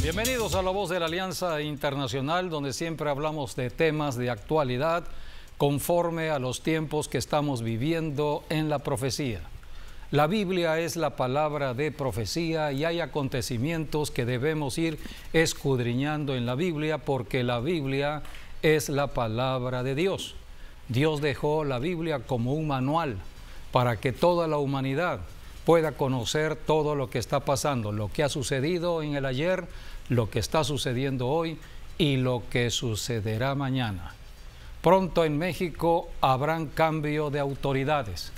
Bienvenidos a La Voz de la Alianza Internacional, donde siempre hablamos de temas de actualidad conforme a los tiempos que estamos viviendo en la profecía. La Biblia es la palabra de profecía y hay acontecimientos que debemos ir escudriñando en la Biblia porque la Biblia es la palabra de Dios. Dios dejó la Biblia como un manual para que toda la humanidad pueda conocer todo lo que está pasando, lo que ha sucedido en el ayer, lo que está sucediendo hoy y lo que sucederá mañana. Pronto en México habrán cambio de autoridades,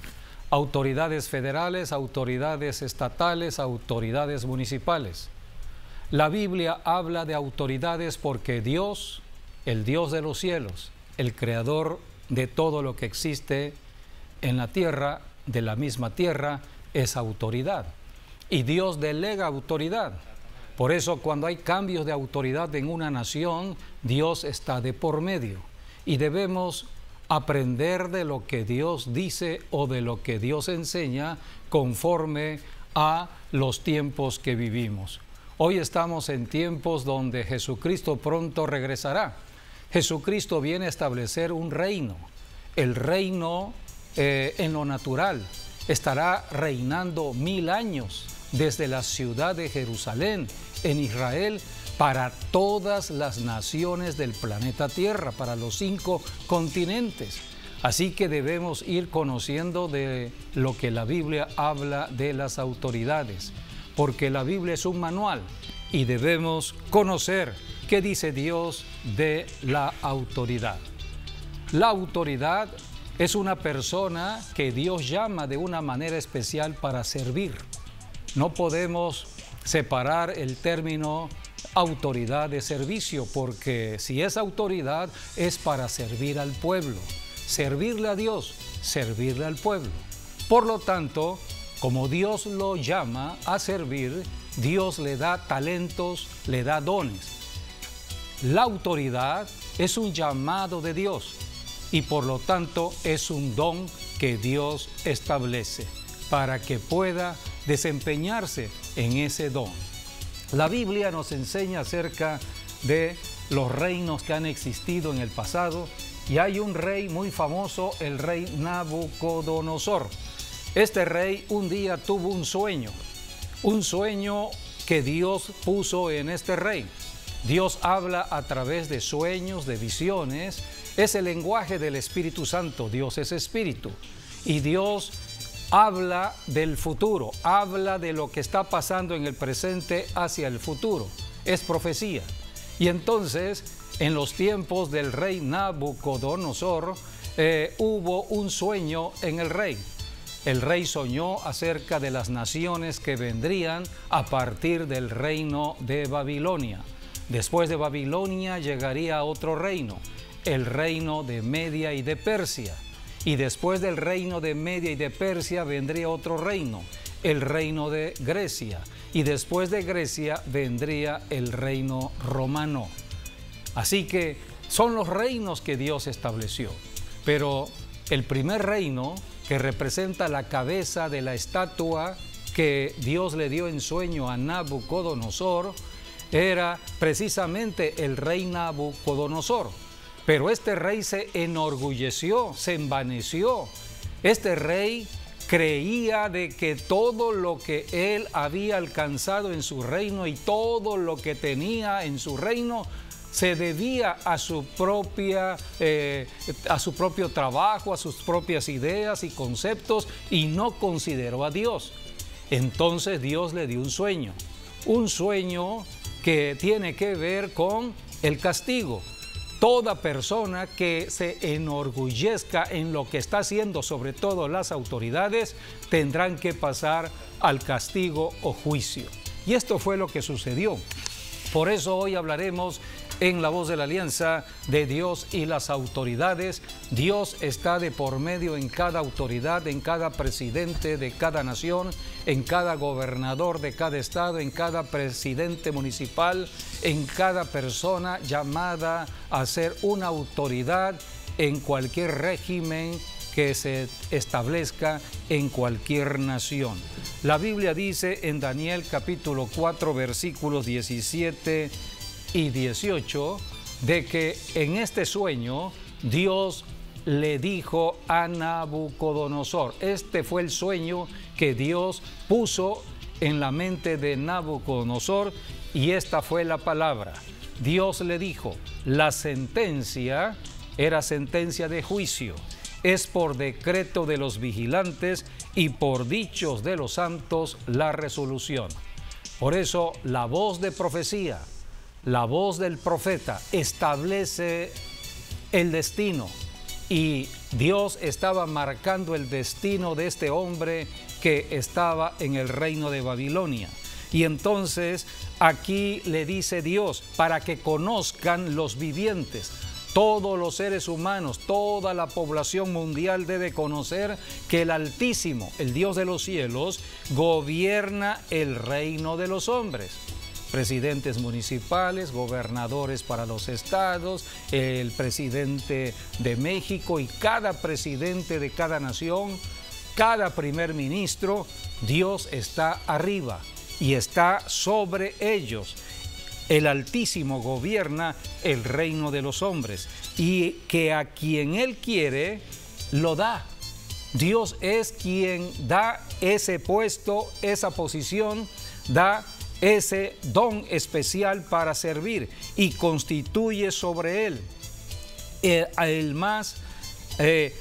autoridades federales, autoridades estatales, autoridades municipales. La Biblia habla de autoridades porque Dios, el Dios de los cielos, el creador de todo lo que existe en la tierra, de la misma tierra, es autoridad. Y Dios delega autoridad. Por eso cuando hay cambios de autoridad en una nación, Dios está de por medio. Y debemos aprender de lo que Dios dice o de lo que Dios enseña conforme a los tiempos que vivimos. Hoy estamos en tiempos donde Jesucristo pronto regresará. Jesucristo viene a establecer un reino. El reino en lo natural estará reinando 1000 años desde la ciudad de Jerusalén en Israel para todas las naciones del planeta Tierra, para los 5 continentes. Así que debemos ir conociendo de lo que la Biblia habla de las autoridades, porque la Biblia es un manual y debemos conocer qué dice Dios de la autoridad. La autoridad es una persona que Dios llama de una manera especial para servir. No podemos separar el término autoridad de servicio, porque si es autoridad es para servir al pueblo, servirle a Dios, servirle al pueblo. Por lo tanto, como Dios lo llama a servir, Dios le da talentos, le da dones. La autoridad es un llamado de Dios y por lo tanto es un don que Dios establece para que pueda desempeñarse en ese don. La Biblia nos enseña acerca de los reinos que han existido en el pasado y hay un rey muy famoso, el rey Nabucodonosor. Este rey un día tuvo un sueño que Dios puso en este rey. Dios habla a través de sueños, de visiones, es el lenguaje del Espíritu Santo. Dios es Espíritu y Dios habla del futuro, habla de lo que está pasando en el presente hacia el futuro, es profecía. Y entonces, en los tiempos del rey Nabucodonosor, hubo un sueño en el rey. El rey soñó acerca de las naciones que vendrían a partir del reino de Babilonia. Después de Babilonia llegaría otro reino, el reino de Media y de Persia. Y después del reino de Media y de Persia vendría otro reino, el reino de Grecia. Y después de Grecia vendría el reino romano. Así que son los reinos que Dios estableció. Pero el primer reino, que representa la cabeza de la estatua que Dios le dio en sueño a Nabucodonosor, era precisamente el rey Nabucodonosor. Pero este rey se enorgulleció, se envaneció. Este rey creía de que todo lo que él había alcanzado en su reino y todo lo que tenía en su reino se debía a su propio trabajo, a sus propias ideas y conceptos, y no consideró a Dios. Entonces Dios le dio un sueño que tiene que ver con el castigo. Toda persona que se enorgullezca en lo que está haciendo, sobre todo las autoridades, tendrán que pasar al castigo o juicio. Y esto fue lo que sucedió. Por eso hoy hablaremos en La Voz de la Alianza de Dios y las autoridades. Dios está de por medio en cada autoridad, en cada presidente de cada nación, en cada gobernador de cada estado, en cada presidente municipal, en cada persona llamada a ser una autoridad en cualquier régimen que se establezca en cualquier nación. La Biblia dice en Daniel capítulo 4 versículos 17 y 18 de que en este sueño Dios le dijo a Nabucodonosor. Este fue el sueño que Dios puso en la mente de Nabucodonosor y esta fue la palabra. Dios le dijo, la sentencia era sentencia de juicio, es por decreto de los vigilantes y por dichos de los santos la resolución. Por eso la voz de profecía, la voz del profeta establece el destino y Dios estaba marcando el destino de este hombre que estaba en el reino de Babilonia. Y entonces aquí le dice Dios, para que conozcan los vivientes, todos los seres humanos, toda la población mundial debe conocer que el Altísimo, el Dios de los cielos, gobierna el reino de los hombres. Presidentes municipales, gobernadores para los estados, el presidente de México y cada presidente de cada nación, cada primer ministro, Dios está arriba y está sobre ellos. El Altísimo gobierna el reino de los hombres y que a quien Él quiere, lo da. Dios es quien da ese puesto, esa posición, da ese don especial para servir y constituye sobre él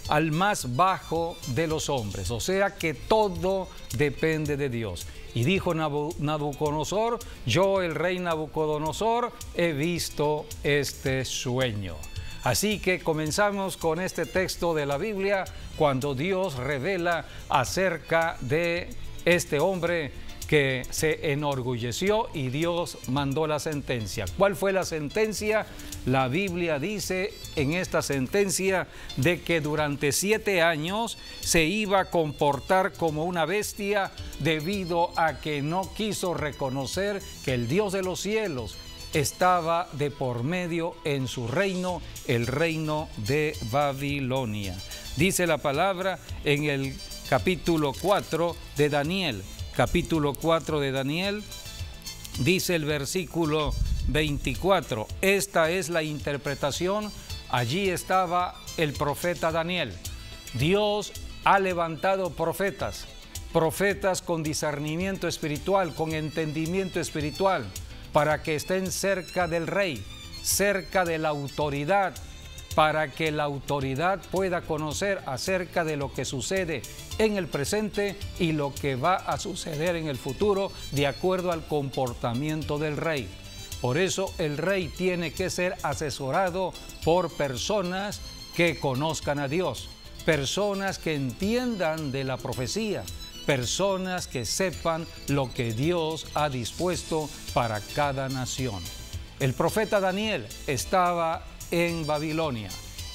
al más bajo de los hombres. O sea que todo depende de Dios. Y dijo Nabucodonosor, yo el rey Nabucodonosor he visto este sueño. Así que comenzamos con este texto de la Biblia cuando Dios revela acerca de este hombre que se enorgulleció y Dios mandó la sentencia. ¿Cuál fue la sentencia? La Biblia dice en esta sentencia de que durante 7 años se iba a comportar como una bestia debido a que no quiso reconocer que el Dios de los cielos estaba de por medio en su reino, el reino de Babilonia. Dice la palabra en el capítulo 4 de Daniel. Capítulo 4 de Daniel, dice el versículo 24, esta es la interpretación, allí estaba el profeta Daniel. Dios ha levantado profetas con discernimiento espiritual, con entendimiento espiritual, para que estén cerca del rey, cerca de la autoridad, para que la autoridad pueda conocer acerca de lo que sucede en el presente y lo que va a suceder en el futuro de acuerdo al comportamiento del rey. Por eso el rey tiene que ser asesorado por personas que conozcan a Dios, personas que entiendan de la profecía, personas que sepan lo que Dios ha dispuesto para cada nación. El profeta Daniel estaba en Babilonia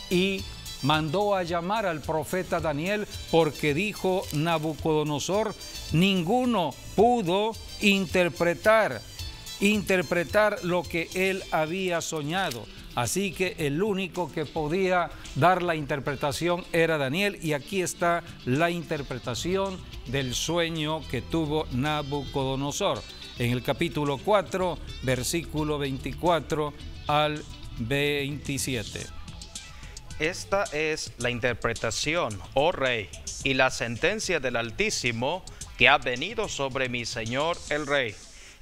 y mandó a llamar al profeta Daniel porque dijo Nabucodonosor, ninguno pudo interpretar lo que él había soñado. Así que el único que podía dar la interpretación era Daniel y aquí está la interpretación del sueño que tuvo Nabucodonosor en el capítulo 4, versículo 24 al 27. Esta es la interpretación, oh rey, y la sentencia del Altísimo que ha venido sobre mi señor el rey,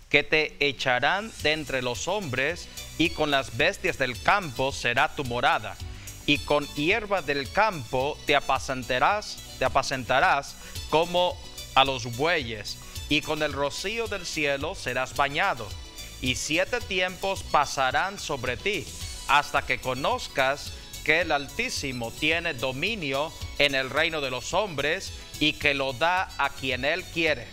que te echarán de entre los hombres, y con las bestias del campo será tu morada, y con hierba del campo te apacentarás como a los bueyes, y con el rocío del cielo serás bañado, y 7 tiempos pasarán sobre ti, hasta que conozcas que el Altísimo tiene dominio en el reino de los hombres y que lo da a quien Él quiere.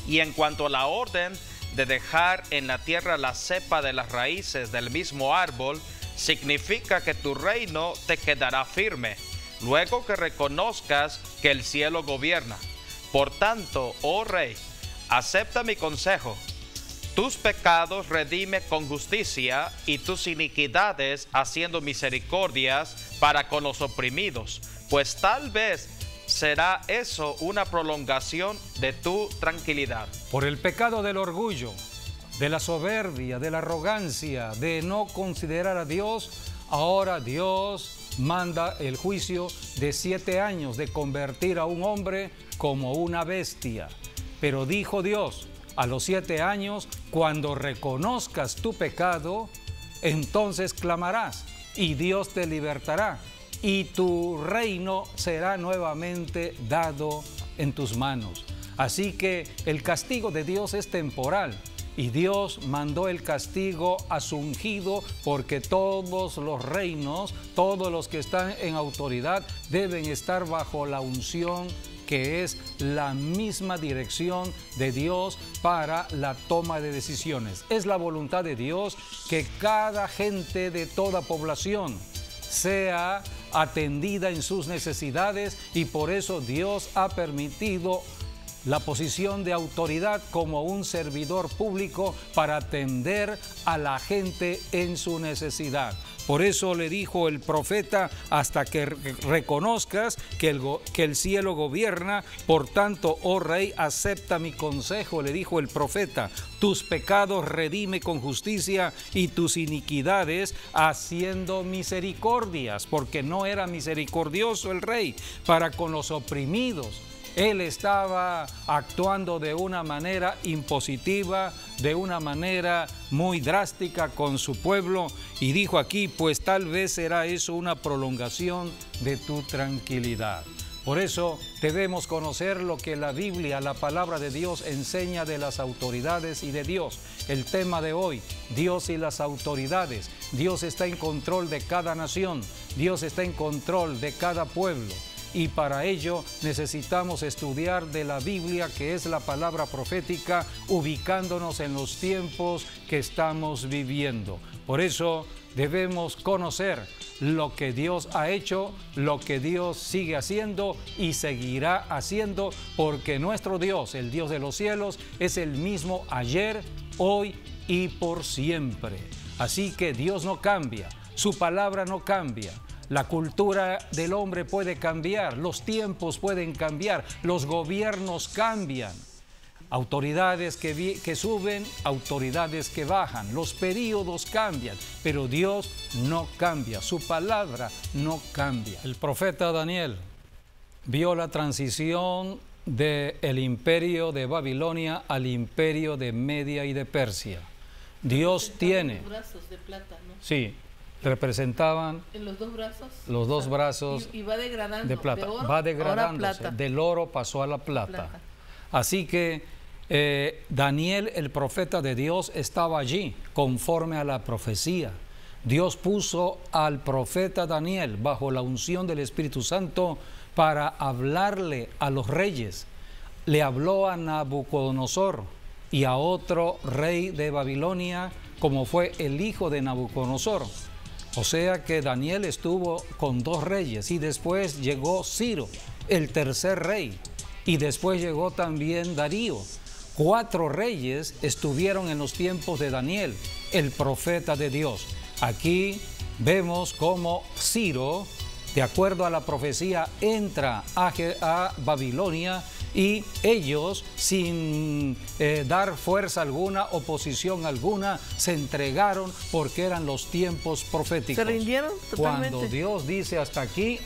Y en cuanto a la orden de dejar en la tierra la cepa de las raíces del mismo árbol, significa que tu reino te quedará firme, luego que reconozcas que el cielo gobierna. Por tanto, oh rey, acepta mi consejo. Tus pecados redime con justicia y tus iniquidades haciendo misericordias para con los oprimidos, pues tal vez será eso una prolongación de tu tranquilidad. Por el pecado del orgullo, de la soberbia, de la arrogancia, de no considerar a Dios, ahora Dios manda el juicio de 7 años de convertir a un hombre como una bestia. Pero dijo Dios, a los 7 años, cuando reconozcas tu pecado, entonces clamarás y Dios te libertará y tu reino será nuevamente dado en tus manos. Así que el castigo de Dios es temporal. Y Dios mandó el castigo a su ungido porque todos los reinos, todos los que están en autoridad deben estar bajo la unción que es la misma dirección de Dios para la toma de decisiones. Es la voluntad de Dios que cada gente de toda población sea atendida en sus necesidades y por eso Dios ha permitido la posición de autoridad como un servidor público para atender a la gente en su necesidad. Por eso le dijo el profeta, hasta que reconozcas que el cielo gobierna, por tanto, oh rey, acepta mi consejo, le dijo el profeta, tus pecados redime con justicia y tus iniquidades haciendo misericordias, porque no era misericordioso el rey para con los oprimidos. Él estaba actuando de una manera impositiva, de una manera muy drástica con su pueblo y dijo aquí, pues tal vez será eso una prolongación de tu tranquilidad. Por eso debemos conocer lo que la Biblia, la palabra de Dios, enseña de las autoridades y de Dios. El tema de hoy, Dios y las autoridades. Dios está en control de cada nación, Dios está en control de cada pueblo. Y para ello necesitamos estudiar de la Biblia, que es la palabra profética, ubicándonos en los tiempos que estamos viviendo. Por eso debemos conocer lo que Dios ha hecho, lo que Dios sigue haciendo y seguirá haciendo, porque nuestro Dios, el Dios de los cielos, es el mismo ayer, hoy y por siempre. Así que Dios no cambia, su palabra no cambia. La cultura del hombre puede cambiar, los tiempos pueden cambiar, los gobiernos cambian. Autoridades que suben, autoridades que bajan, los períodos cambian, pero Dios no cambia, su palabra no cambia. El profeta Daniel vio la transición del imperio de Babilonia al imperio de Media y de Persia. Dios tiene... Los brazos de plata, ¿no? Sí. Representaban en los dos brazos y va degradando de plata, de oro, va degradándose, plata. del oro pasó a la plata. Así que Daniel, el profeta de Dios, estaba allí conforme a la profecía. Dios puso al profeta Daniel bajo la unción del Espíritu Santo para hablarle a los reyes. Le habló a Nabucodonosor y a otro rey de Babilonia, como fue el hijo de Nabucodonosor. O sea que Daniel estuvo con 2 reyes y después llegó Ciro, el tercer rey, y después llegó también Darío. 4 reyes estuvieron en los tiempos de Daniel, el profeta de Dios. Aquí vemos cómo Ciro, de acuerdo a la profecía, entra a Babilonia y ellos, sin dar fuerza alguna, oposición alguna, se entregaron porque eran los tiempos proféticos. Se rindieron totalmente. Cuando Dios dice hasta aquí,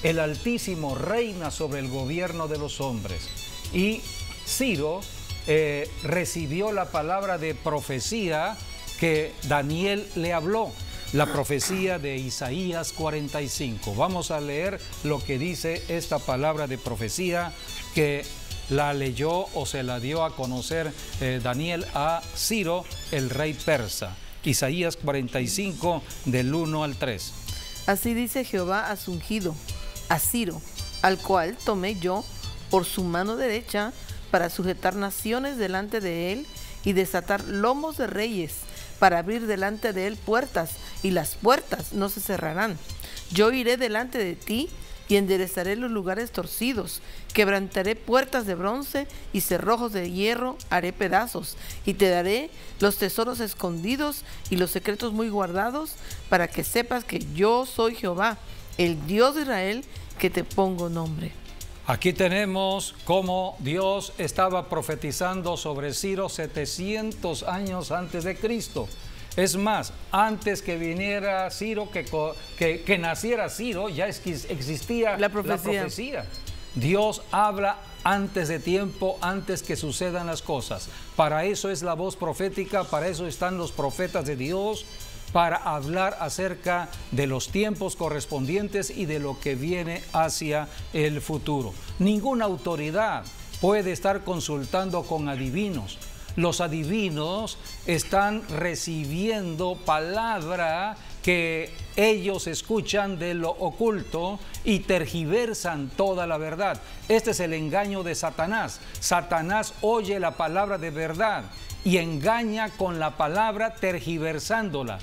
el Altísimo reina sobre el gobierno de los hombres. Y Ciro recibió la palabra de profecía que Daniel le habló. La profecía de Isaías 45. Vamos a leer lo que dice esta palabra de profecía que la leyó o se la dio a conocer Daniel a Ciro, el rey persa. Isaías 45, del 1 al 3. Así dice Jehová a su ungido, a Ciro, al cual tomé yo por su mano derecha para sujetar naciones delante de él y desatar lomos de reyes, para abrir delante de él puertas, y las puertas no se cerrarán. Yo iré delante de ti y enderezaré los lugares torcidos, quebrantaré puertas de bronce y cerrojos de hierro haré pedazos, y te daré los tesoros escondidos y los secretos muy guardados, para que sepas que yo soy Jehová, el Dios de Israel, que te pongo nombre. Aquí tenemos cómo Dios estaba profetizando sobre Ciro 700 años antes de Cristo. Es más, antes que viniera Ciro, que naciera Ciro, ya existía la profecía. Dios habla antes de tiempo, antes que sucedan las cosas. Para eso es la voz profética, para eso están los profetas de Dios, para hablar acerca de los tiempos correspondientes y de lo que viene hacia el futuro. Ninguna autoridad puede estar consultando con adivinos. Los adivinos están recibiendo palabra que ellos escuchan de lo oculto y tergiversan toda la verdad. Este es el engaño de Satanás. Satanás oye la palabra de verdad y engaña con la palabra tergiversándola.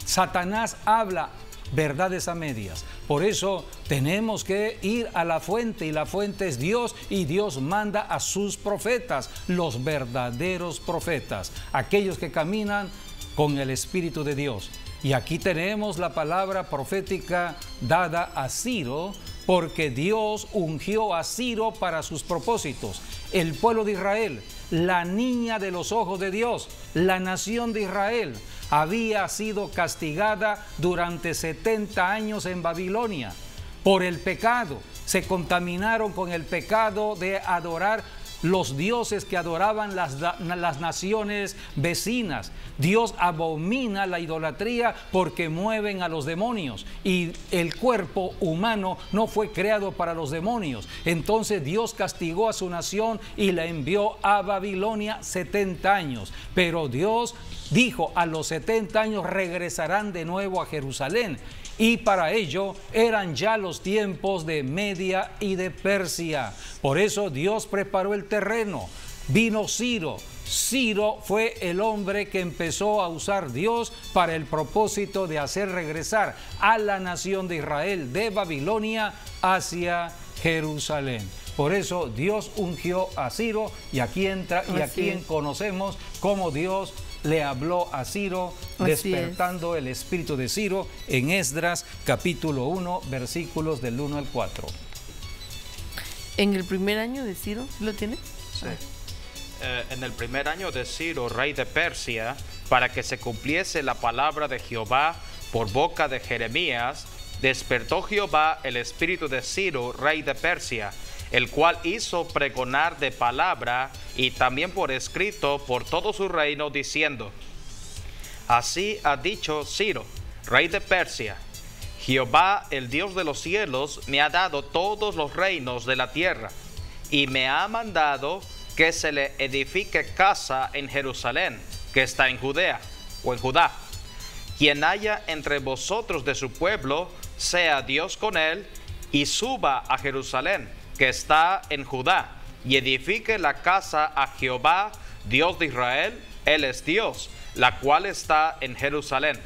Satanás habla verdades a medias. Por eso tenemos que ir a la fuente, y la fuente es Dios, y Dios manda a sus profetas, los verdaderos profetas, aquellos que caminan con el Espíritu de Dios. Y aquí tenemos la palabra profética dada a Ciro, porque Dios ungió a Ciro para sus propósitos. El pueblo de Israel, la niña de los ojos de Dios, la nación de Israel, había sido castigada durante 70 años en Babilonia por el pecado. Se contaminaron con el pecado de adorar los dioses que adoraban las naciones vecinas. Dios abomina la idolatría porque mueven a los demonios, y el cuerpo humano no fue creado para los demonios. Entonces Dios castigó a su nación y la envió a Babilonia 70 años. Pero Dios dijo: a los 70 años regresarán de nuevo a Jerusalén. Y para ello eran ya los tiempos de Media y de Persia. Por eso Dios preparó el terreno. Vino Ciro. Ciro fue el hombre que empezó a usar Dios para el propósito de hacer regresar a la nación de Israel de Babilonia hacia Jerusalén. Por eso Dios ungió a Ciro, y aquí entra y aquí conocemos cómo Dios le habló a Ciro, despertando el espíritu de Ciro en Esdras capítulo 1, versículos del 1 al 4. En el primer año de Ciro, ¿lo tienes? Sí. En el primer año de Ciro, rey de Persia, para que se cumpliese la palabra de Jehová por boca de Jeremías, despertó Jehová el espíritu de Ciro, rey de Persia, el cual hizo pregonar de palabra y también por escrito por todo su reino, diciendo: así ha dicho Ciro, rey de Persia: Jehová, el Dios de los cielos, me ha dado todos los reinos de la tierra, y me ha mandado que se le edifique casa en Jerusalén, que está en Judea, o en Judá. Quien haya entre vosotros de su pueblo, sea Dios con él, y suba a Jerusalén, que está en Judá, y edifique la casa a Jehová, Dios de Israel. Él es Dios, la cual está en Jerusalén.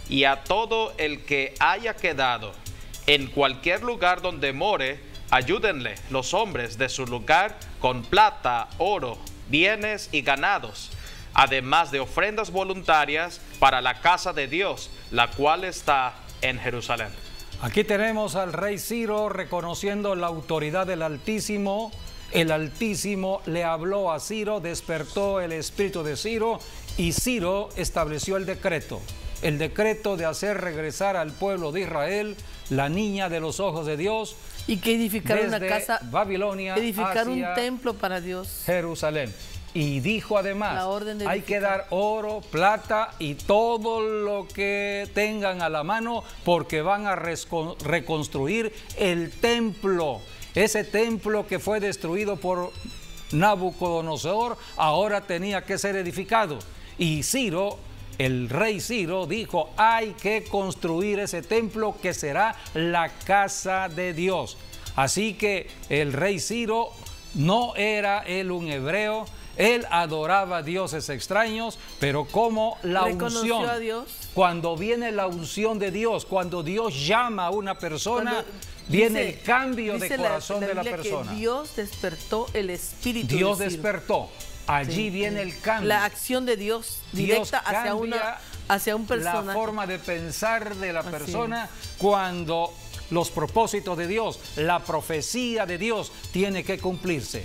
Y a todo el que haya quedado en cualquier lugar donde more, ayúdenle los hombres de su lugar con plata, oro, bienes y ganados, además de ofrendas voluntarias para la casa de Dios, la cual está en Jerusalén. Aquí tenemos al rey Ciro reconociendo la autoridad del Altísimo. El Altísimo le habló a Ciro, despertó el espíritu de Ciro, y Ciro estableció el decreto de hacer regresar al pueblo de Israel, la niña de los ojos de Dios, y que edificar una casa, Babilonia, edificar un hacia templo para Dios, Jerusalén. Y dijo además: hay que dar oro, plata y todo lo que tengan a la mano, porque van a reconstruir el templo. Ese templo que fue destruido por Nabucodonosor ahora tenía que ser edificado. Y Ciro, el rey Ciro, dijo: hay que construir ese templo que será la casa de Dios. Así que el rey Ciro no era él un hebreo. Él adoraba a dioses extraños, pero como la unción, a Dios. Cuando viene la unción de Dios, cuando Dios llama a una persona, viene el cambio de corazón de la persona. Que Dios despertó el espíritu. Dios despertó. Allí viene el cambio. La acción de Dios directa hacia un personaje. La forma de pensar de la persona cuando los propósitos de Dios, la profecía de Dios tiene que cumplirse.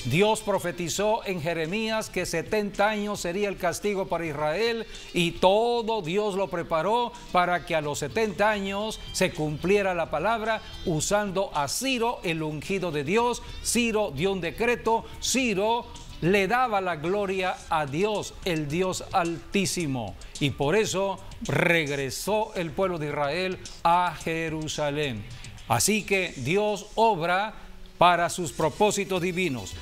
Dios profetizó en Jeremías que 70 años sería el castigo para Israel y todo Dios lo preparó para que a los 70 años se cumpliera la palabra usando a Ciro, el ungido de Dios. Ciro dio un decreto, Ciro le daba la gloria a Dios, el Dios Altísimo, y por eso regresó el pueblo de Israel a Jerusalén. Así que Dios obra para sus propósitos divinos.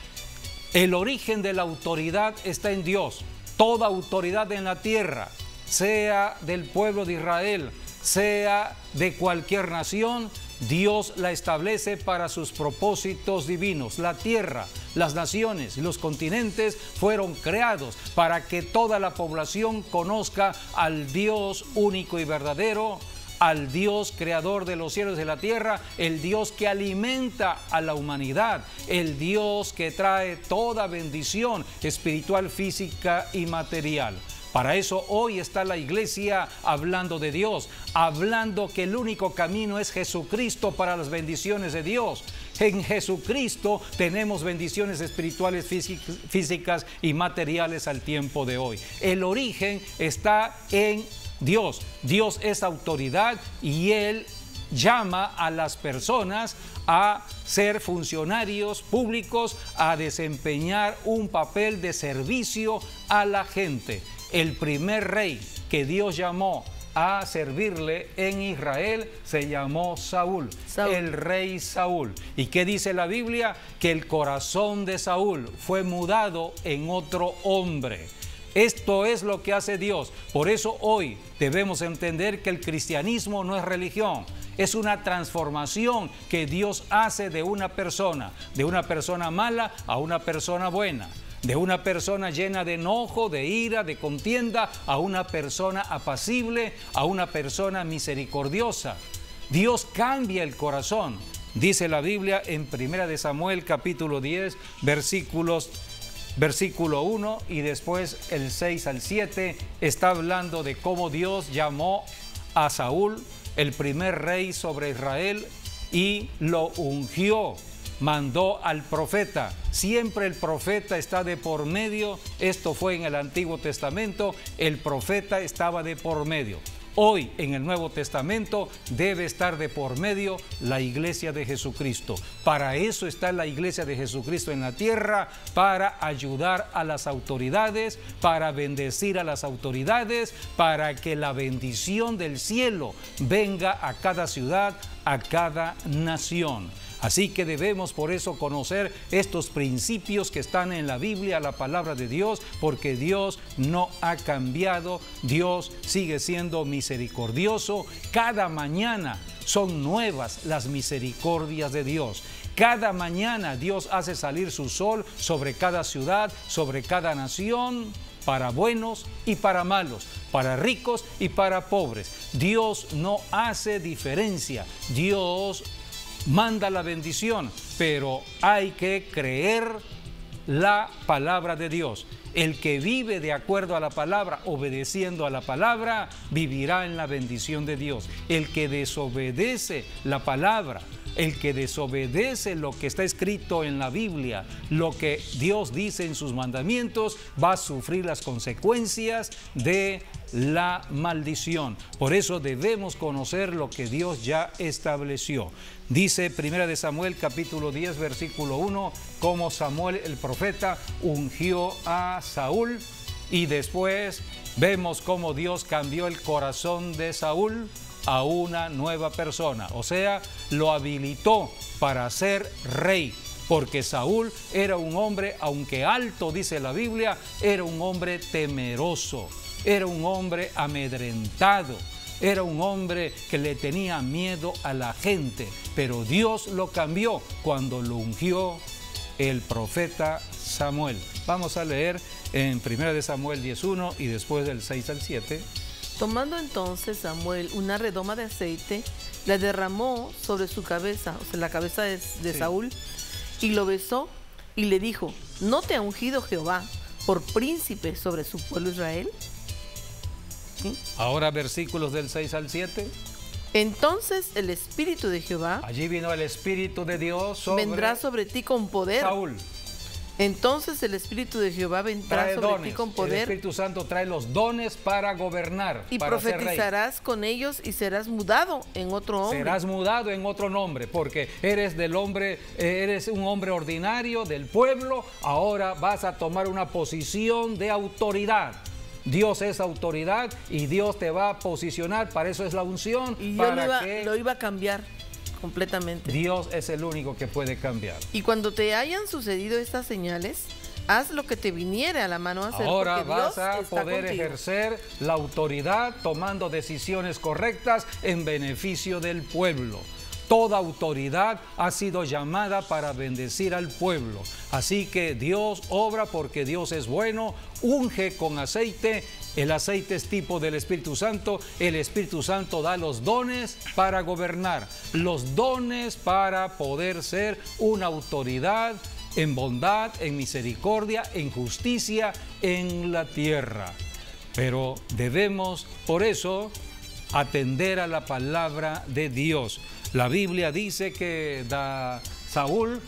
El origen de la autoridad está en Dios. Toda autoridad en la tierra, sea del pueblo de Israel, sea de cualquier nación, Dios la establece para sus propósitos divinos. La tierra, las naciones y los continentes fueron creados para que toda la población conozca al Dios único y verdadero, al Dios creador de los cielos y de la tierra, el Dios que alimenta a la humanidad, el Dios que trae toda bendición espiritual, física y material. Para eso hoy está la iglesia hablando de Dios, hablando que el único camino es Jesucristo para las bendiciones de Dios. En Jesucristo tenemos bendiciones espirituales, físicas y materiales al tiempo de hoy. El origen está en Dios. Dios es autoridad y Él llama a las personas a ser funcionarios públicos, a desempeñar un papel de servicio a la gente. El primer rey que Dios llamó a servirle en Israel se llamó Saúl, el rey Saúl. ¿Y qué dice la Biblia? Que el corazón de Saúl fue mudado en otro hombre. Esto es lo que hace Dios. Por eso hoy debemos entender que el cristianismo no es religión, es una transformación que Dios hace de una persona mala a una persona buena, de una persona llena de enojo, de ira, de contienda, a una persona apacible, a una persona misericordiosa. Dios cambia el corazón. Dice la Biblia en 1 Samuel capítulo 10, versículo 1 y después el 6 al 7, está hablando de cómo Dios llamó a Saúl, el primer rey sobre Israel, y lo ungió. Mandó al profeta. Siempre el profeta está de por medio. Esto fue en el Antiguo Testamento. El profeta estaba de por medio. Hoy en el Nuevo Testamento debe estar de por medio la iglesia de Jesucristo. Para eso está la iglesia de Jesucristo en la tierra, para ayudar a las autoridades, para bendecir a las autoridades, para que la bendición del cielo venga a cada ciudad, a cada nación. Así que debemos por eso conocer estos principios que están en la Biblia, la palabra de Dios, porque Dios no ha cambiado, Dios sigue siendo misericordioso. Cada mañana son nuevas las misericordias de Dios. Cada mañana Dios hace salir su sol sobre cada ciudad, sobre cada nación, para buenos y para malos, para ricos y para pobres. Dios no hace diferencia, Dios manda la bendición, pero hay que creer la palabra de Dios. El que vive de acuerdo a la palabra, obedeciendo a la palabra, vivirá en la bendición de Dios. El que desobedece la palabra, el que desobedece lo que está escrito en la Biblia, lo que Dios dice en sus mandamientos, va a sufrir las consecuencias de la maldición. Por eso debemos conocer lo que Dios ya estableció. Dice 1 Samuel capítulo 10 versículo 1, cómo Samuel el profeta ungió a Saúl, y después vemos cómo Dios cambió el corazón de Saúl a una nueva persona, o sea, lo habilitó para ser rey, porque Saúl era un hombre, aunque alto, dice la Biblia, era un hombre temeroso, era un hombre amedrentado, era un hombre que le tenía miedo a la gente, pero Dios lo cambió cuando lo ungió el profeta Samuel. Vamos a leer en 1 Samuel 10:1 y después del 6 al 7. Tomando entonces Samuel una redoma de aceite, la derramó sobre su cabeza, o sea, la cabeza de Saúl, y lo besó y le dijo: ¿no te ha ungido Jehová por príncipe sobre su pueblo Israel? Ahora versículos del 6 al 7. Entonces el Espíritu de Jehová Allí vino el Espíritu de Dios vendrá sobre ti con poder. Saúl. Entonces el Espíritu de Jehová vendrá Trae sobre dones. ti con El poder Espíritu Santo trae los dones para gobernar, y para ser rey. profetizarás con ellos y serás mudado en otro hombre. Serás mudado en otro nombre, porque eres un hombre ordinario del pueblo. Ahora vas a tomar una posición de autoridad. Dios es autoridad y Dios te va a posicionar, para eso es la unción. Y yo para lo iba a cambiar completamente. Dios es el único que puede cambiar. Y cuando te hayan sucedido estas señales, haz lo que te viniere a la mano a hacer. Ahora porque vas Dios a está poder contigo. ejercer la autoridad tomando decisiones correctas en beneficio del pueblo. Toda autoridad ha sido llamada para bendecir al pueblo. Así que Dios obra porque Dios es bueno, unge con aceite. El aceite es tipo del Espíritu Santo. El Espíritu Santo da los dones para gobernar, los dones para poder ser una autoridad en bondad, en misericordia, en justicia en la tierra. Pero debemos, por eso, atender a la palabra de Dios. La Biblia dice que Saúl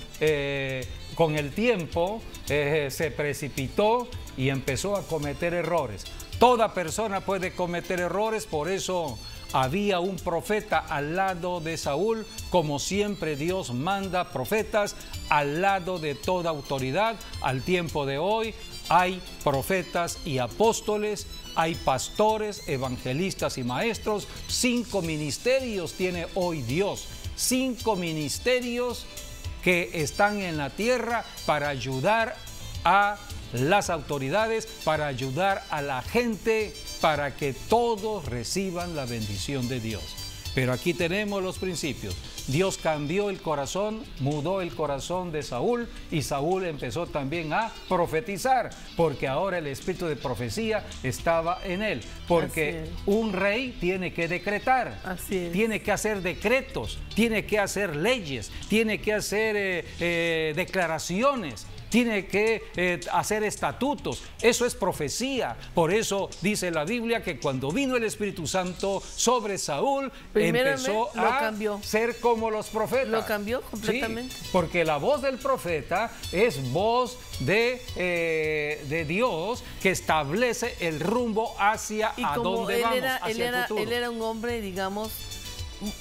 con el tiempo se precipitó y empezó a cometer errores. Toda persona puede cometer errores, por eso había un profeta al lado de Saúl. Como siempre, Dios manda profetas al lado de toda autoridad. Al tiempo de hoy hay profetas y apóstoles, hay pastores, evangelistas y maestros. 5 ministerios tiene hoy Dios. 5 ministerios que están en la tierra para ayudar a las autoridades, para ayudar a la gente, para que todos reciban la bendición de Dios. Pero aquí tenemos los principios. Dios cambió el corazón, mudó el corazón de Saúl, y Saúl empezó también a profetizar, porque ahora el espíritu de profecía estaba en él. Porque un rey tiene que decretar, tiene que hacer decretos, tiene que hacer leyes, tiene que hacer declaraciones. Tiene que hacer estatutos. Eso es profecía. Por eso dice la Biblia que cuando vino el Espíritu Santo sobre Saúl, empezó a ser como los profetas. Lo cambió completamente. Sí, porque la voz del profeta es voz de Dios, que establece el rumbo hacia a dónde vamos, hacia el futuro. Él era un hombre, digamos,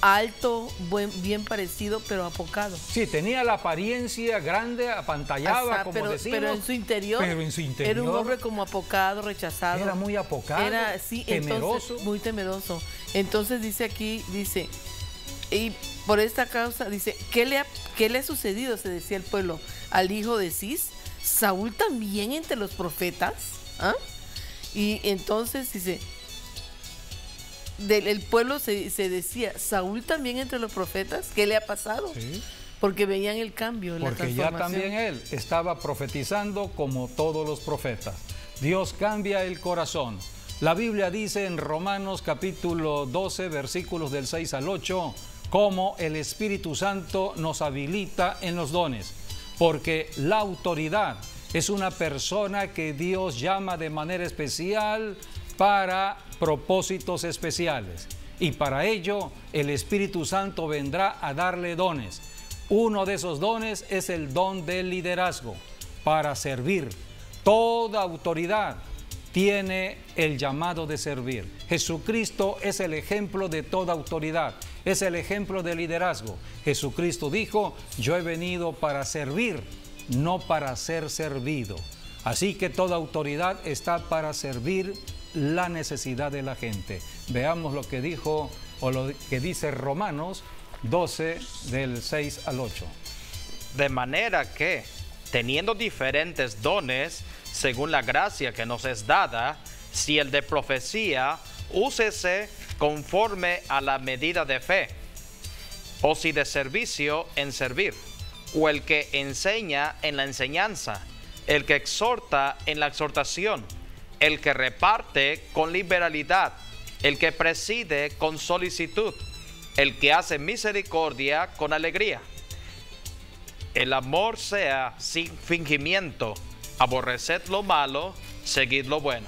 alto, bien parecido, pero apocado. Sí, tenía la apariencia grande, apantallaba, como decimos. Pero en su interior era un hombre como apocado, rechazado. Era muy apocado, temeroso. Entonces, muy temeroso. Entonces dice aquí, y por esta causa, dice, ¿qué le ha sucedido? Se decía el pueblo, al hijo de Cis, Saúl también entre los profetas. ¿Ah? Y entonces dice, el pueblo se decía, Saúl también entre los profetas, ¿qué le ha pasado? Sí. Porque veían el cambio, la transformación. Porque ya también él estaba profetizando como todos los profetas. Dios cambia el corazón. La Biblia dice en Romanos capítulo 12, versículos del 6 al 8, cómo el Espíritu Santo nos habilita en los dones. Porque la autoridad es una persona que Dios llama de manera especial para propósitos especiales, y para ello el Espíritu Santo vendrá a darle dones. Uno de esos dones es el don del liderazgo, para servir. Toda autoridad tiene el llamado de servir. Jesucristo es el ejemplo de toda autoridad, es el ejemplo de liderazgo. Jesucristo dijo, yo he venido para servir, no para ser servido. Así que toda autoridad está para servir la necesidad de la gente. Veamos lo que dijo, o lo que dice Romanos 12, del 6 al 8. De manera que, teniendo diferentes dones, según la gracia que nos es dada, si el de profecía, úsese conforme a la medida de fe, o si de servicio, en servir, o el que enseña en la enseñanza, el que exhorta en la exhortación, el que reparte con liberalidad, el que preside con solicitud, el que hace misericordia con alegría. El amor sea sin fingimiento, aborreced lo malo, seguid lo bueno.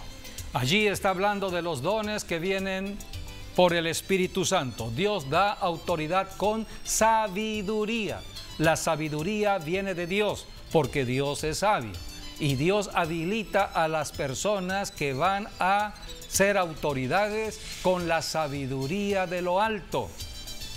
Allí está hablando de los dones que vienen por el Espíritu Santo. Dios da autoridad con sabiduría. La sabiduría viene de Dios porque Dios es sabio. Y Dios habilita a las personas que van a ser autoridades con la sabiduría de lo alto.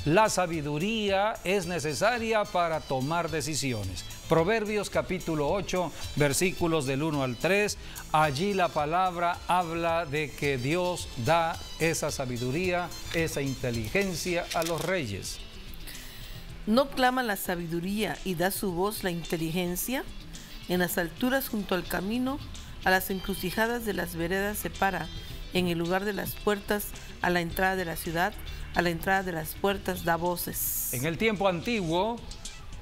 La sabiduría es necesaria para tomar decisiones. Proverbios capítulo 8, versículos del 1 al 3. Allí la palabra habla de que Dios da esa sabiduría, esa inteligencia a los reyes. ¿No clama la sabiduría y da su voz la inteligencia? En las alturas junto al camino, a las encrucijadas de las veredas se para, en el lugar de las puertas, a la entrada de la ciudad, a la entrada de las puertas da voces. En el tiempo antiguo,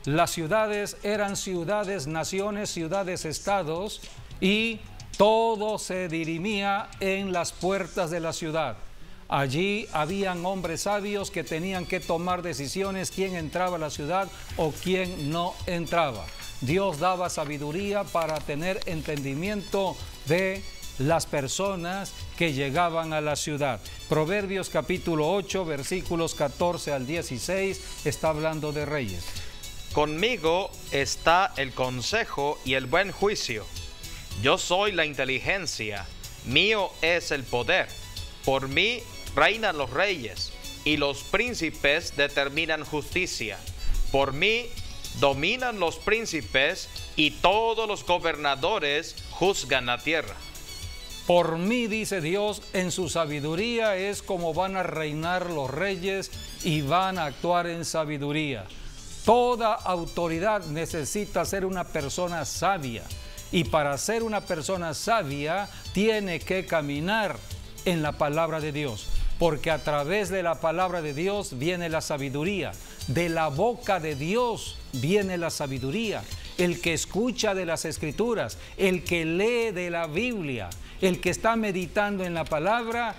las ciudades eran ciudades, naciones, ciudades, estados, y todo se dirimía en las puertas de la ciudad. Allí habían hombres sabios que tenían que tomar decisiones, quién entraba a la ciudad o quién no entraba. Dios daba sabiduría para tener entendimiento de las personas que llegaban a la ciudad. Proverbios capítulo 8, versículos 14 al 16, está hablando de reyes. Conmigo está el consejo y el buen juicio. Yo soy la inteligencia, mío es el poder. Por mí reinan los reyes, y los príncipes determinan justicia. Por mí dominan los príncipes, y todos los gobernadores juzgan la tierra. Por mí, dice Dios, en su sabiduría es como van a reinar los reyes y van a actuar en sabiduría. Toda autoridad necesita ser una persona sabia, y para ser una persona sabia tiene que caminar en la palabra de Dios, porque a través de la palabra de Dios viene la sabiduría. De la boca de Dios viene la sabiduría. El que escucha de las Escrituras, el que lee de la Biblia, el que está meditando en la palabra,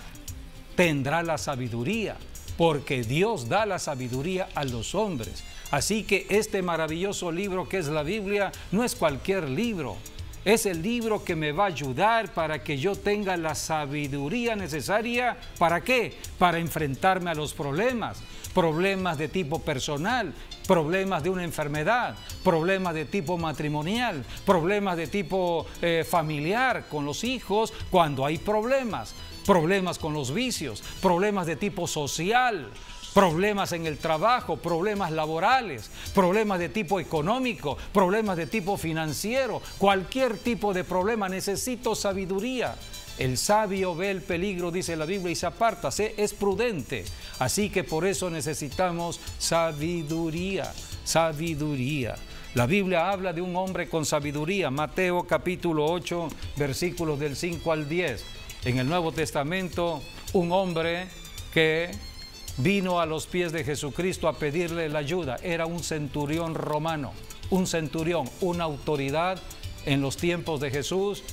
tendrá la sabiduría, porque Dios da la sabiduría a los hombres. Así que este maravilloso libro que es la Biblia no es cualquier libro. Es el libro que me va a ayudar para que yo tenga la sabiduría necesaria. ¿Para qué? Para enfrentarme a los problemas. Problemas de tipo personal, problemas de una enfermedad, problemas de tipo matrimonial, problemas de tipo familiar con los hijos cuando hay problemas, problemas con los vicios, problemas de tipo social, problemas en el trabajo, problemas laborales, problemas de tipo económico, problemas de tipo financiero, cualquier tipo de problema. Necesito sabiduría. El sabio ve el peligro, dice la Biblia, y se aparta, es prudente. Así que por eso necesitamos sabiduría, sabiduría. La Biblia habla de un hombre con sabiduría. Mateo capítulo 8, versículos del 5 al 10. En el Nuevo Testamento, un hombre que vino a los pies de Jesucristo a pedirle la ayuda. Era un centurión romano, un centurión, una autoridad en los tiempos de Jesús.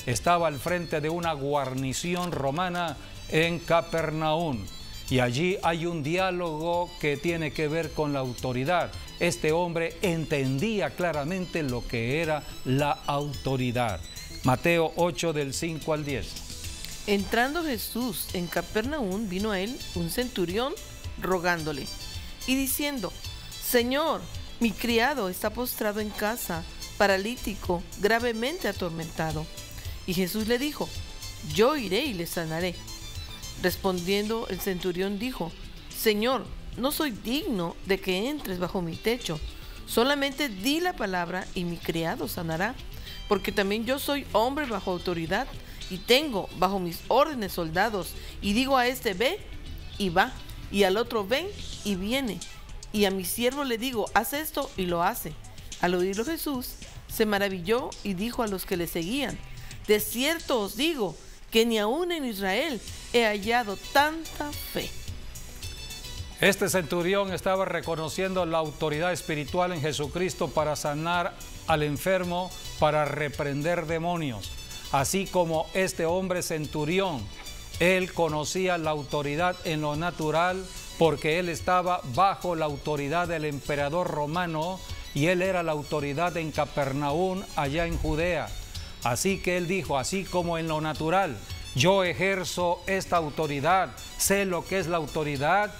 Estaba al frente de una guarnición romana en Capernaum. Y allí hay un diálogo que tiene que ver con la autoridad. Este hombre entendía claramente lo que era la autoridad. Mateo 8, del 5 al 10. Entrando Jesús en Capernaum, vino a él un centurión rogándole y diciendo: Señor, mi criado está postrado en casa, paralítico, gravemente atormentado. Y Jesús le dijo: Yo iré y le sanaré. Respondiendo el centurión dijo: Señor, no soy digno de que entres bajo mi techo. Solamente di la palabra y mi criado sanará, porque también yo soy hombre bajo autoridad y tengo bajo mis órdenes soldados, y digo a este: ve, y va, y al otro: ven, y viene, y a mi siervo le digo: haz esto, y lo hace. Al oírlo Jesús se maravilló y dijo a los que le seguían: de cierto os digo que ni aún en Israel he hallado tanta fe. Este centurión estaba reconociendo la autoridad espiritual en Jesucristo para sanar al enfermo, para reprender demonios. Así como este hombre centurión, él conocía la autoridad en lo natural porque él estaba bajo la autoridad del emperador romano y él era la autoridad en Capernaum, allá en Judea. Así que él dijo: así como en lo natural yo ejerzo esta autoridad, sé lo que es la autoridad.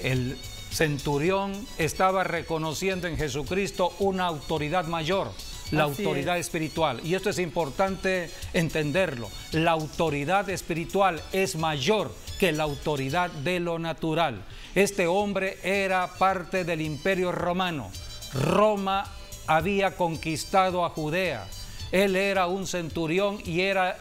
El centurión estaba reconociendo en Jesucristo una autoridad mayor, la autoridad espiritual. Y esto es importante entenderlo. La autoridad espiritual es mayor que la autoridad de lo natural. Este hombre era parte del Imperio Romano. Roma había conquistado a Judea. Él era un centurión y era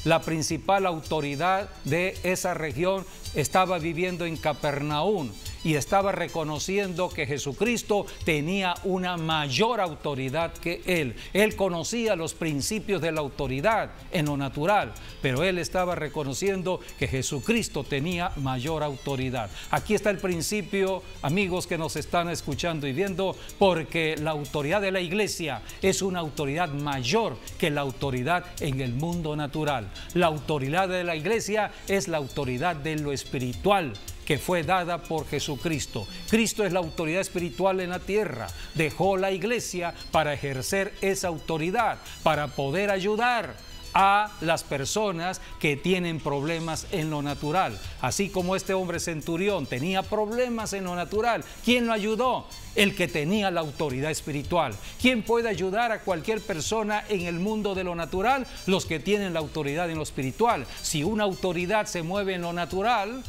la principal autoridad de esa región. Estaba viviendo en Capernaum y estaba reconociendo que Jesucristo tenía una mayor autoridad que él. Él conocía los principios de la autoridad en lo natural, pero él estaba reconociendo que Jesucristo tenía mayor autoridad. Aquí está el principio, amigos que nos están escuchando y viendo, porque la autoridad de la iglesia es una autoridad mayor que la autoridad en el mundo natural. La autoridad de la iglesia es la autoridad de lo espiritual, que fue dada por Jesucristo. Cristo es la autoridad espiritual en la tierra. Dejó la iglesia para ejercer esa autoridad, para poder ayudar a las personas que tienen problemas en lo natural. Así como este hombre centurión tenía problemas en lo natural, ¿quién lo ayudó? El que tenía la autoridad espiritual. ¿Quién puede ayudar a cualquier persona en el mundo de lo natural? Los que tienen la autoridad en lo espiritual. Si una autoridad se mueve en lo natural,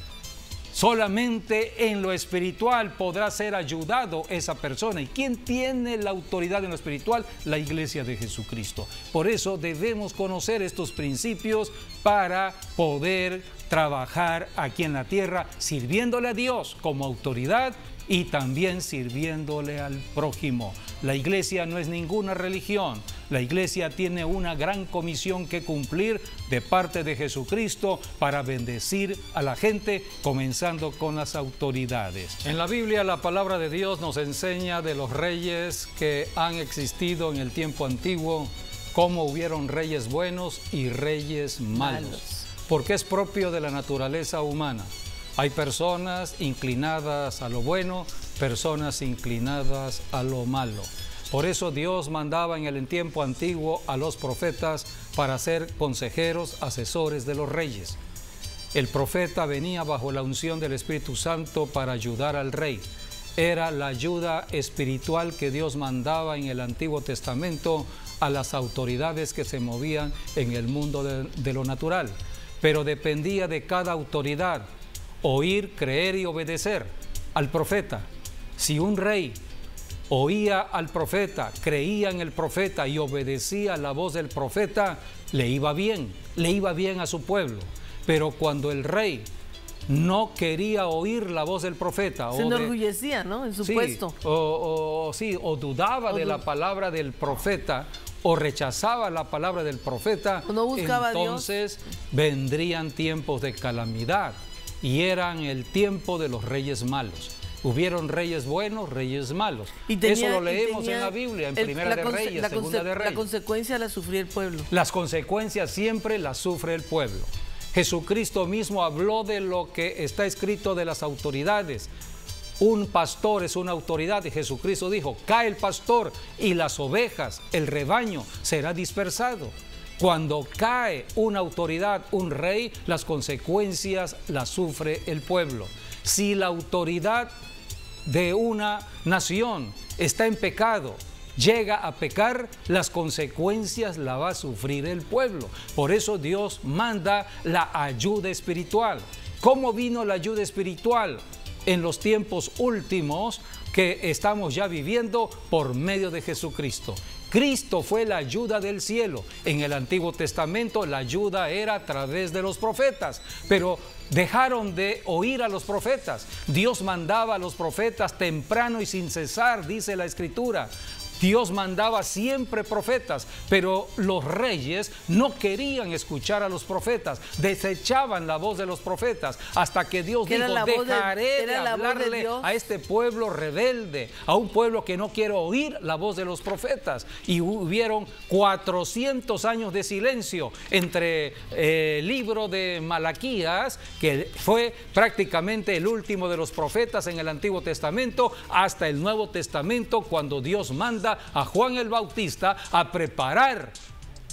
solamente en lo espiritual podrá ser ayudado esa persona. ¿Y quién tiene la autoridad en lo espiritual? La iglesia de Jesucristo. Por eso debemos conocer estos principios para poder trabajar aquí en la tierra, sirviéndole a Dios como autoridad y también sirviéndole al prójimo. La iglesia no es ninguna religión. La iglesia tiene una gran comisión que cumplir de parte de Jesucristo para bendecir a la gente, comenzando con las autoridades. En la Biblia, la palabra de Dios nos enseña de los reyes que han existido en el tiempo antiguo, cómo hubieron reyes buenos y reyes malos, porque es propio de la naturaleza humana. Hay personas inclinadas a lo bueno, personas inclinadas a lo malo. Por eso Dios mandaba en el tiempo antiguo a los profetas para ser consejeros, asesores de los reyes. El profeta venía bajo la unción del Espíritu Santo para ayudar al rey. Era la ayuda espiritual que Dios mandaba en el Antiguo Testamento a las autoridades que se movían en el mundo de lo natural. Pero dependía de cada autoridad oír, creer y obedecer al profeta. Si un rey oía al profeta, creía en el profeta y obedecía la voz del profeta, le iba bien a su pueblo. Pero cuando el rey no quería oír la voz del profeta, se enorgullecía, ¿no?, en su puesto, o dudaba de la palabra del profeta, o rechazaba la palabra del profeta, o no buscaba entonces a Dios, vendrían tiempos de calamidad, y eran el tiempo de los reyes malos. Hubieron reyes buenos, reyes malos. Eso lo leemos en la Biblia, en Primera de Reyes, Segunda de Reyes. La consecuencia la sufría el pueblo. Las consecuencias siempre las sufre el pueblo. Jesucristo mismo habló de lo que está escrito de las autoridades. Un pastor es una autoridad y Jesucristo dijo, cae el pastor y las ovejas, el rebaño, será dispersado. Cuando cae una autoridad, un rey, las consecuencias las sufre el pueblo. Si la autoridad de una nación está en pecado, llega a pecar, las consecuencias las va a sufrir el pueblo. Por eso Dios manda la ayuda espiritual. ¿Cómo vino la ayuda espiritual en los tiempos últimos que estamos ya viviendo? Por medio de Jesucristo. Cristo fue la ayuda del cielo. En el Antiguo Testamento la ayuda era a través de los profetas, pero dejaron de oír a los profetas. Dios mandaba a los profetas temprano y sin cesar, dice la Escritura. Dios mandaba siempre profetas, pero los reyes no querían escuchar a los profetas, desechaban la voz de los profetas, hasta que Dios dijo, dejaré de hablarle a este pueblo rebelde, a un pueblo que no quiere oír la voz de los profetas. Y hubieron 400 años de silencio entre el libro de Malaquías, que fue prácticamente el último de los profetas en el Antiguo Testamento, hasta el Nuevo Testamento, cuando Dios manda a Juan el Bautista a preparar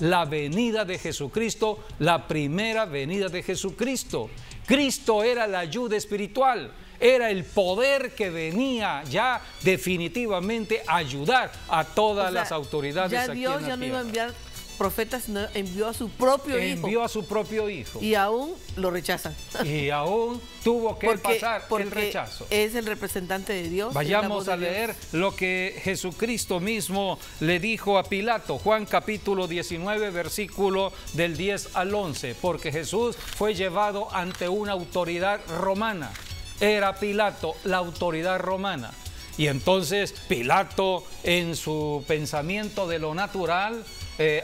la venida de Jesucristo, la primera venida de Jesucristo. Cristo era la ayuda espiritual, era el poder que venía ya definitivamente a ayudar a todas las autoridades ya aquí Dios en la ya no iba a tierra. enviar profetas, sino envió a su propio hijo. Envió a su propio hijo. Y aún lo rechazan. Y aún tuvo que pasar el rechazo. Es el representante de Dios. Vayamos a leer lo que Jesucristo mismo le dijo a Pilato, Juan capítulo 19, versículo del 10 al 11, porque Jesús fue llevado ante una autoridad romana. Era Pilato la autoridad romana. Y entonces Pilato, en su pensamiento de lo natural,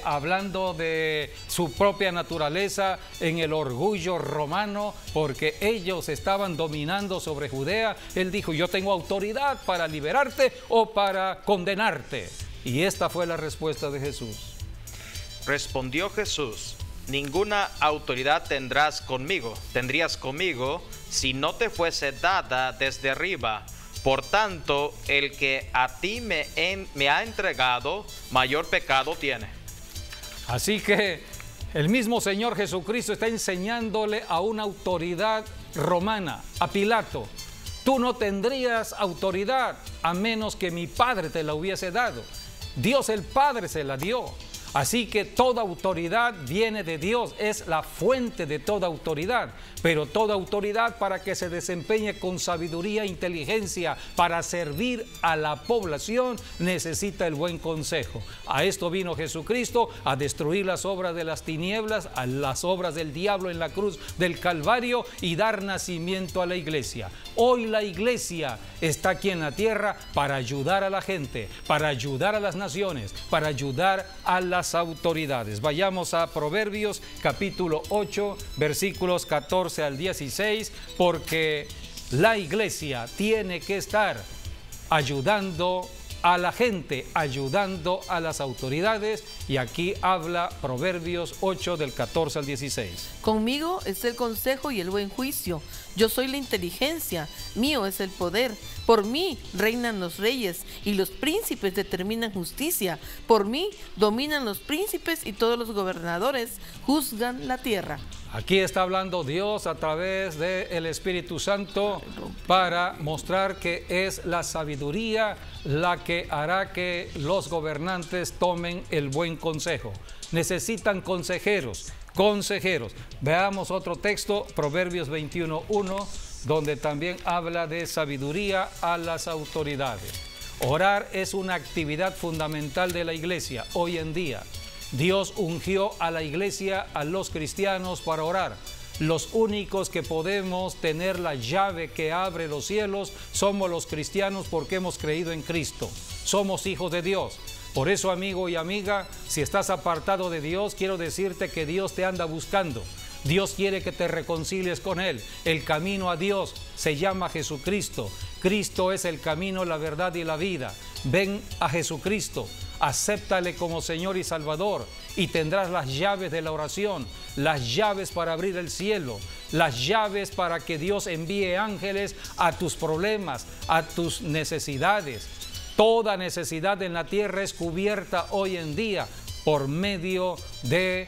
hablando de su propia naturaleza, en el orgullo romano, porque ellos estaban dominando sobre Judea, él dijo: yo tengo autoridad para liberarte o para condenarte. Y esta fue la respuesta de Jesús. Respondió Jesús: ninguna autoridad tendrías conmigo si no te fuese dada desde arriba. Por tanto, el que a ti me ha entregado, mayor pecado tiene. Así que el mismo Señor Jesucristo está enseñándole a una autoridad romana, a Pilato: tú no tendrías autoridad a menos que mi Padre te la hubiese dado. Dios el Padre se la dio. Así que toda autoridad viene de Dios, es la fuente de toda autoridad, pero toda autoridad, para que se desempeñe con sabiduría e inteligencia para servir a la población, necesita el buen consejo. A esto vino Jesucristo, a destruir las obras de las tinieblas, a las obras del diablo en la cruz del Calvario, y dar nacimiento a la iglesia. Hoy la iglesia está aquí en la tierra para ayudar a la gente, para ayudar a las naciones, para ayudar a las autoridades. Vayamos a Proverbios capítulo 8, versículos 14 al 16, porque la iglesia tiene que estar ayudando a la gente, ayudando a las autoridades, y aquí habla Proverbios 8 del 14 al 16. Conmigo es el consejo y el buen juicio. Yo soy la inteligencia, mío es el poder. Por mí reinan los reyes y los príncipes determinan justicia. Por mí dominan los príncipes y todos los gobernadores juzgan la tierra. Aquí está hablando Dios a través del Espíritu Santo para mostrar que es la sabiduría la que hará que los gobernantes tomen el buen consejo. Necesitan consejeros. Veamos otro texto, Proverbios 21:1, donde también habla de sabiduría a las autoridades. Orar es una actividad fundamental de la iglesia hoy en día. Dios ungió a la iglesia, a los cristianos, para orar. Los únicos que podemos tener la llave que abre los cielos somos los cristianos, porque hemos creído en Cristo. Somos hijos de Dios. Por eso, amigo y amiga, si estás apartado de Dios, quiero decirte que Dios te anda buscando. Dios quiere que te reconcilies con Él. El camino a Dios se llama Jesucristo. Cristo es el camino, la verdad y la vida. Ven a Jesucristo, acéptale como Señor y Salvador, y tendrás las llaves de la oración, las llaves para abrir el cielo, las llaves para que Dios envíe ángeles a tus problemas, a tus necesidades. Toda necesidad en la tierra es cubierta hoy en día por medio de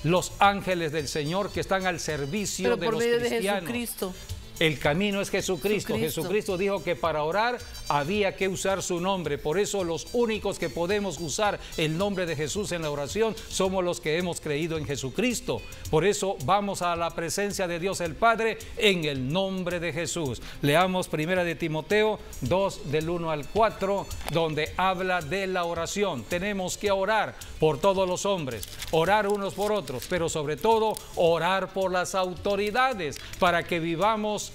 los ángeles del Señor que están al servicio de los cristianos. De Jesucristo. El camino es Jesucristo. Jesucristo dijo que para orar había que usar su nombre. Por eso los únicos que podemos usar el nombre de Jesús en la oración somos los que hemos creído en Jesucristo. Por eso vamos a la presencia de Dios el Padre en el nombre de Jesús. Leamos 1 de Timoteo 2 del 1 al 4, donde habla de la oración. Tenemos que orar por todos los hombres, orar unos por otros, pero sobre todo orar por las autoridades, para que vivamos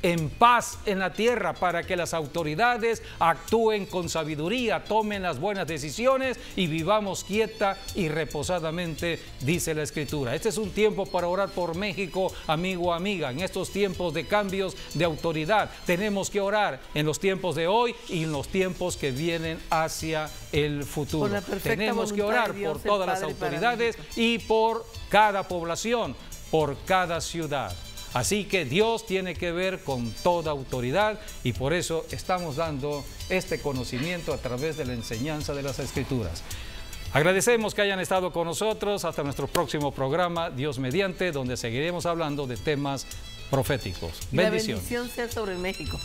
en paz en la tierra, para que las autoridades actúen con sabiduría, tomen las buenas decisiones y vivamos quieta y reposadamente, dice la Escritura. Este es un tiempo para orar por México, amigo, amiga. En estos tiempos de cambios de autoridad, tenemos que orar en los tiempos de hoy y en los tiempos que vienen hacia el futuro. Tenemos que orar por todas las autoridades y por cada población, por cada ciudad. Así que Dios tiene que ver con toda autoridad, y por eso estamos dando este conocimiento a través de la enseñanza de las Escrituras. Agradecemos que hayan estado con nosotros. Hasta nuestro próximo programa, Dios mediante, donde seguiremos hablando de temas proféticos. La Bendiciones. bendición sea sobre México.